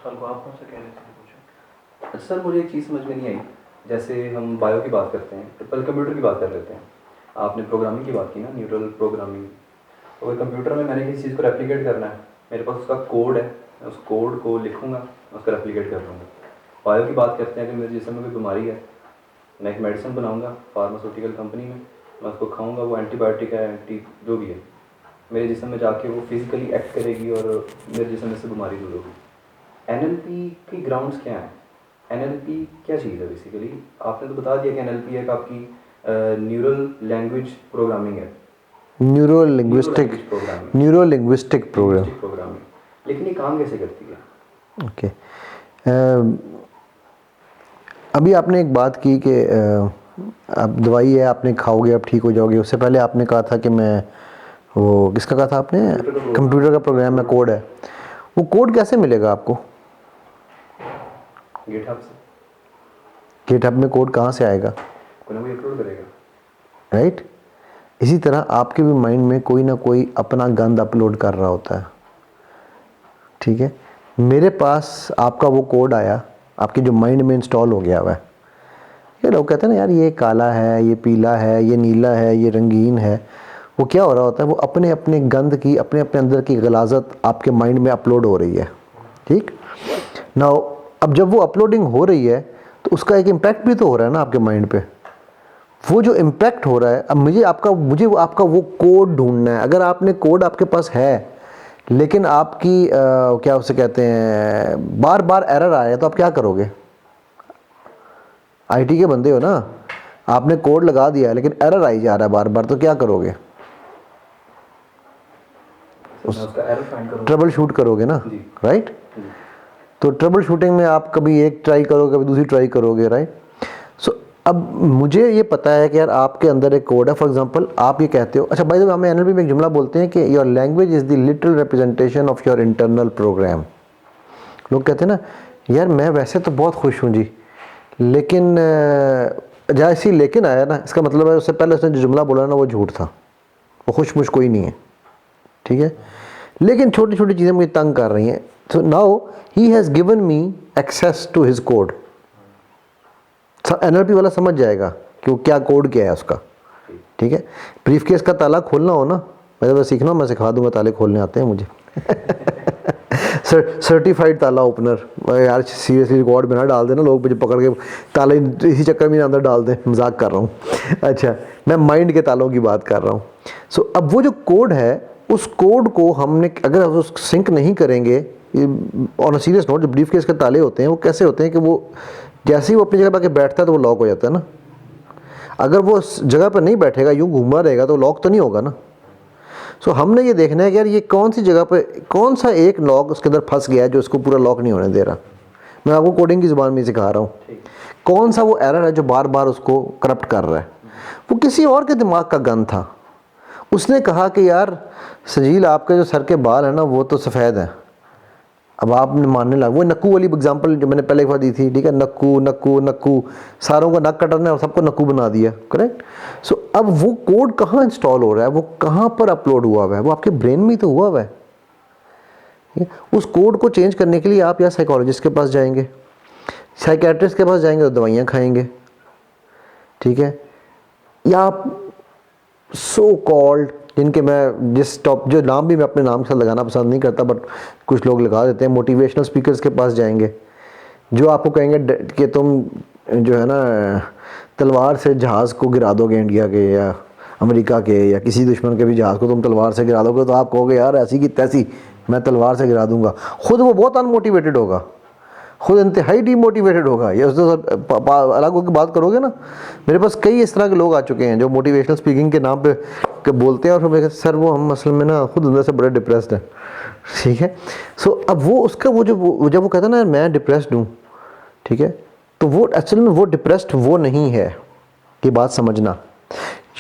सवाल को आप कौन सा कह रहे थे पूछो। अच्छा सर, मुझे एक चीज़ समझ में नहीं आई। जैसे हम बायो की बात करते हैं, ट्रिपल कंप्यूटर की बात कर लेते हैं। आपने प्रोग्रामिंग की बात की ना, न्यूरल प्रोग्रामिंग। तो वही कंप्यूटर में मैंने किसी चीज़ को रेप्लिकेट करना है, मेरे पास उसका कोड है, मैं उस कोड को लिखूँगा, उसका रेप्लिकेट कर लूँगा। बायो की बात करते हैं कि मेरे जिस्म में कोई बीमारी है, मैं एक मेडिसिन बनाऊँगा फार्मास्यूटिकल कंपनी में, मैं उसको खाऊँगा, वो एंटीबायोटिक है, एंटी जो भी है, मेरे जिस्म में जाके वो फिज़िकली एक्ट करेगी और मेरे जिस्म में से बीमारी दूर होगी। एनएलपी की ग्राउंड्स क्या हैं? एनएलपी क्या चीज़ है बेसिकली? आपने तो बता दिया कि एनएलपी एक आपकी न्यूरल लैंग्वेज प्रोग्रामिंग है, न्यूरो लिंग्विस्टिक प्रोग्राम। प्रोग्रामिंग। लेकिन ये काम कैसे करती है? ओके, अभी आपने एक बात की कि अब दवाई है, आपने खाओगे अब ठीक हो जाओगे। उससे पहले आपने कहा था कि मैं वो किसका कहा था आपने, कंप्यूटर का प्रोग्राम है, कोड है। वो कोड कैसे मिलेगा आपको? गिटहब से। गिटहब में कोड कहाँ से आएगा? कोई ना कोई अपलोड करेगा, राइट। इसी तरह आपके भी माइंड में कोई ना कोई अपना गंद अपलोड कर रहा होता है, ठीक है। मेरे पास आपका वो कोड आया, आपके जो माइंड में इंस्टॉल हो गया हुआ है। ये लोग कहते हैं ना यार, ये काला है, ये पीला है, ये नीला है, ये रंगीन है। वो क्या हो रहा होता है, वो अपने अपने गंद की, अपने अपने अंदर की गलाजत आपके माइंड में अपलोड हो रही है, ठीक ना। अब जब वो अपलोडिंग हो रही है तो उसका एक इम्पैक्ट भी तो हो रहा है ना आपके माइंड पे। वो जो इम्पैक्ट हो रहा है, अब मुझे आपका वो कोड ढूंढना है। अगर आपने कोड आपके पास है लेकिन आपकी क्या उसे कहते हैं, बार बार एरर आ रहा है, तो आप क्या करोगे? आईटी के बंदे हो ना, आपने कोड लगा दिया है लेकिन एरर आई जा रहा है बार बार, तो क्या करोगे? उसका एरर फाइंड करूँगा, ट्रबल शूट करोगे ना, राइट। तो ट्रबल शूटिंग में आप कभी एक ट्राई करोगे, कभी दूसरी ट्राई करोगे, राइट। सो अब मुझे ये पता है कि यार आपके अंदर एक कोड है। फॉर एग्जांपल आप ये कहते हो, अच्छा बाय द वे हमें एनएलपी में एक जुमला बोलते हैं कि your language is the little representation of your internal program. लोग कहते हैं ना यार मैं वैसे तो बहुत खुश हूँ जी, लेकिन जैसे ही लेकिन आया ना, इसका मतलब है उससे पहले उसने जो जुमला बोला ना वो झूठ था, वो खुश कोई नहीं है, ठीक है। लेकिन छोटी छोटी चीज़ें मुझे तंग कर रही हैं। So now he has given me access to his code. NLP वाला समझ जाएगा कि वो क्या कोड क्या है उसका, ठीक है। ब्रीफकेस का ताला खोलना हो ना, मैं तो सीखना, मैं सिखा दूंगा, ताले खोलने आते हैं मुझे। सर्टिफाइड ताला ओपनर। यार सीरियसली रिकॉर्ड में ना डाल देना, लोग मुझे पकड़ के ताले इसी चक्कर में अंदर डाल दें, मजाक कर रहा हूँ। अच्छा, मैं माइंड के तालों की बात कर रहा हूँ। सो अब वो जो कोड है, उस कोड को हमने अगर उस सिंक नहीं करेंगे, ऑन अ सीरियस नोट, जो ब्रीफकेस के ताले होते हैं वो कैसे होते हैं कि वो जैसे ही वो अपनी जगह पर आके बैठता है तो वो लॉक हो जाता है ना। अगर वो उस जगह पर नहीं बैठेगा, यूँ घूमा रहेगा, तो लॉक तो नहीं होगा ना। सो हमने ये देखना है कि यार ये कौन सी जगह पे कौन सा एक लॉक उसके अंदर फंस गया है जो उसको पूरा लॉक नहीं होने दे रहा। मैं आपको कोडिंग की ज़ुबान में सिखा रहा हूँ। कौन सा वो एरर है जो बार बार उसको करप्ट कर रहा है। वो किसी और के दिमाग का गन था। उसने कहा कि यार सजील, आपके जो सर के बाल है ना वो तो सफ़ेद हैं। अब आपने मानने लगा, वो नक्कू वाली एग्जांपल जो मैंने पहले एक बार दी थी, ठीक है। नक्कू नक्कू नक्कू, सारों का नक कटरने और सबको नक्कू बना दिया, करेक्ट। सो अब वो कोड कहाँ इंस्टॉल हो रहा है, वो कहाँ पर अपलोड हुआ हुआ है? वो आपके ब्रेन में ही तो हुआ हुआ है। उस कोड को चेंज करने के लिए आप या साइकोलॉजिस्ट के पास जाएंगे, साइकेट्रिस्ट के पास जाएंगे तो दवाइयाँ खाएंगे, ठीक है। या आप सो कॉल्ड, जिनके मैं जो नाम भी मैं अपने नाम के साथ लगाना पसंद नहीं करता, बट कुछ लोग लगा देते हैं, मोटिवेशनल स्पीकर्स के पास जाएंगे जो आपको कहेंगे कि तुम जो है ना तलवार से जहाज़ को गिरा दोगे, इंडिया के या अमेरिका के या किसी दुश्मन के भी जहाज़ को तुम तलवार से गिरा दोगे, तो आप कहोगे यार ऐसी की तैसी, मैं तलवार से गिरा दूंगा। खुद वो बहुत अनमोटिवेटेड होगा, खुद इंतहाई डीमोटिवेटेड होगा। ये उससे अलग होकर बात करोगे ना। मेरे पास कई इस तरह के लोग आ चुके हैं जो मोटिवेशनल स्पीकिंग के नाम पे बोलते हैं और फिर सर वो हम असल में ना खुद अंदर से बड़े डिप्रेस्ड हैं, ठीक है। सो अब वो उसका वो जब वो कहता है ना मैं डिप्रेस्ड हूँ, ठीक है, तो वो एक्चुअली में वो डिप्रेस्ड वो नहीं है। ये बात समझना,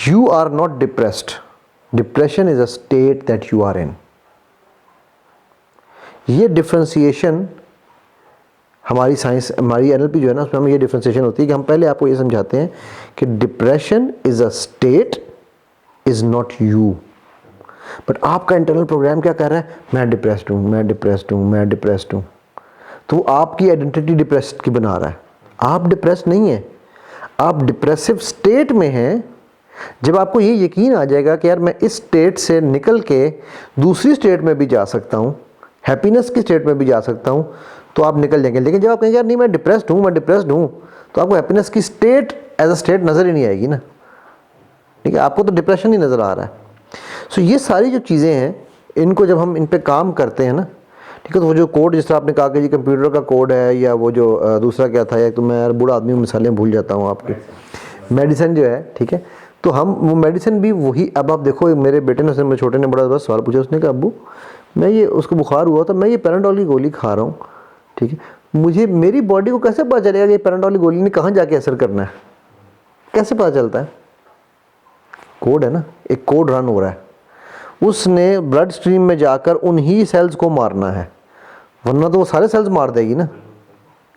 you are not depressed, depression is a state that you are in. ये डिफ्रेंसिएशन हमारी साइंस, हमारी एनएलपी जो है ना, उसमें हमें ये डिफ्रेंसिएशन होती है कि हम पहले आपको ये समझाते हैं कि depression is a state, is not you. But आपका इंटरनल प्रोग्राम क्या कर रहा है, मैं डिप्रेस्ड हूँ, मैं डिप्रेस्ड हूँ, मैं डिप्रेस्ड हूँ। तो वो आपकी आइडेंटिटी डिप्रेस्ड की बना रहा है। आप डिप्रेस्ड नहीं है, आप डिप्रेसिव स्टेट में हैं। जब आपको ये यकीन आ जाएगा कि यार मैं इस स्टेट से निकल के दूसरी स्टेट में भी जा सकता हूँ, हैप्पीनेस की स्टेट में भी जा सकता हूँ, तो आप निकल जाएंगे। लेकिन जब आप कहेंगे यार नहीं मैं डिप्रेस्ड हूँ, तो आपको हैप्पीनेस की स्टेट एज अ स्टेट नज़र ही नहीं आएगी ना, ठीक है, आपको तो डिप्रेशन ही नज़र आ रहा है। सो ये सारी जो चीज़ें हैं, इनको जब हम इन पे काम करते हैं ना, ठीक है, तो वो जो कोड जिस तरह आपने कहा कि जी कंप्यूटर का कोड है, या वो जो दूसरा क्या था, या तो मैं यार बूढ़ा आदमी मिसालें भूल जाता हूँ आपके, मेडिसिन जो है, ठीक है, तो हम वो मेडिसिन भी वही। अब आप देखो मेरे बेटे ने, उसने मेरे छोटे ने बड़ा सवाल पूछा, उसने कहा अब्बू मैं ये, उसको बुखार हुआ था, मैं ये पैराडोल की गोली खा रहा हूँ, ठीक है, मुझे मेरी बॉडी को कैसे पता चलेगा कि ये पैराडोल की गोली ने कहाँ जाके असर करना है, कैसे पता चलता है? कोड है ना, एक कोड रन हो रहा है, उसने ब्लड स्ट्रीम में जाकर उन्हीं सेल्स को मारना है, वरना तो वो सारे सेल्स मार देगी ना,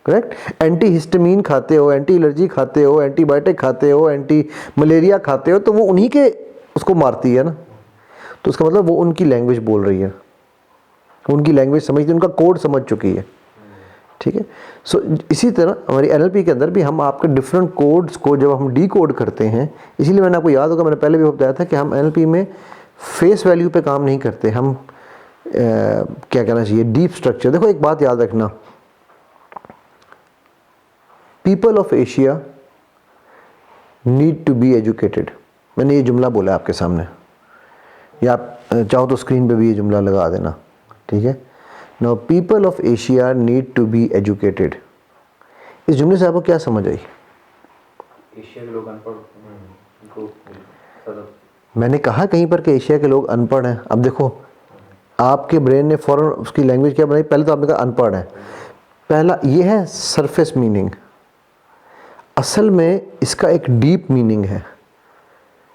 करेक्ट। एंटी हिस्टामिन खाते हो, एंटी एलर्जी खाते हो, एंटीबायोटिक खाते हो, एंटी मलेरिया खाते हो, तो वो उन्हीं के उसको मारती है ना। तो उसका मतलब वो उनकी लैंग्वेज बोल रही है, उनकी लैंग्वेज समझती है, उनका कोड समझ चुकी है, ठीक है। सो इसी तरह हमारी एनएलपी के अंदर भी हम आपके डिफरेंट कोड्स को जब हम डी कोड करते हैं, इसीलिए मैंने आपको याद होगा, मैंने पहले भी बताया था कि हम एनएलपी में फेस वैल्यू पे काम नहीं करते, हम क्या कहना चाहिए, डीप स्ट्रक्चर। देखो एक बात याद रखना, people of Asia need to be educated. मैंने ये जुमला बोला आपके सामने, या आप चाहो तो स्क्रीन पे भी ये जुमला लगा देना, ठीक है। Now people of Asia need to be educated. इस जुमले से आपको क्या समझ आई? एशिया के लोग अनपढ़ उनको ज़्यादा। मैंने कहा कहीं पर कि एशिया के लोग अनपढ़ हैं। अब देखो आपके ब्रेन ने फ़ौरन उसकी लैंग्वेज क्या बनाई, पहले तो आपने कहा अनपढ़ है, पहला ये है सरफेस मीनिंग। असल में इसका एक डीप मीनिंग है,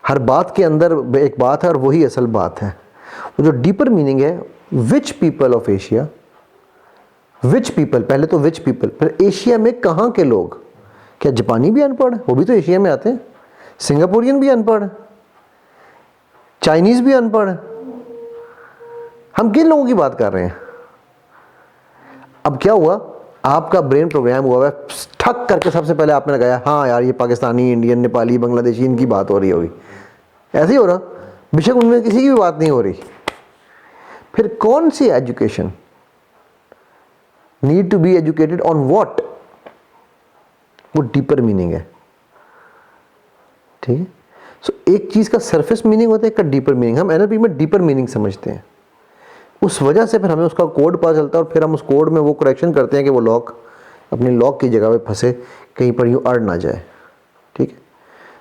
हर बात के अंदर एक बात है और वही असल बात है। वो जो डीपर मीनिंग है, which people of Asia, which people, पहले तो विच पीपल, फिर एशिया में कहाँ के लोग। क्या जापानी भी अनपढ़ है? वो भी तो एशिया में आते हैं। सिंगापुरियन भी अनपढ़ है, चाइनीज़ भी अनपढ़ है। हम किन लोगों की बात कर रहे हैं? अब क्या हुआ, आपका ब्रेन प्रोग्राम हुआ है, ठक करके सबसे पहले आपने लगाया हाँ यार ये पाकिस्तानी, इंडियन, नेपाली, बांग्लादेशी, इनकी बात हो रही होगी। ऐसे ही हो रहा, बेशक उनमें किसी की भी बात नहीं हो रही। फिर कौन सी education, need to be educated on what, वो डीपर मीनिंग है, ठीक है। सो एक चीज़ का सरफेस मीनिंग होता है, एक का डीपर मीनिंग। हम एनएलपी में डीपर मीनिंग समझते हैं, उस वजह से फिर हमें उसका कोड पता चलता है, और फिर हम उस कोड में वो करेक्शन करते हैं कि वो लॉक अपने लॉक की जगह पे फंसे, कहीं पर यूँ अड़ ना जाए, ठीक है।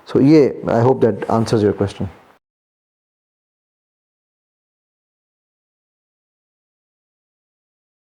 सो ये I hope that answers your question.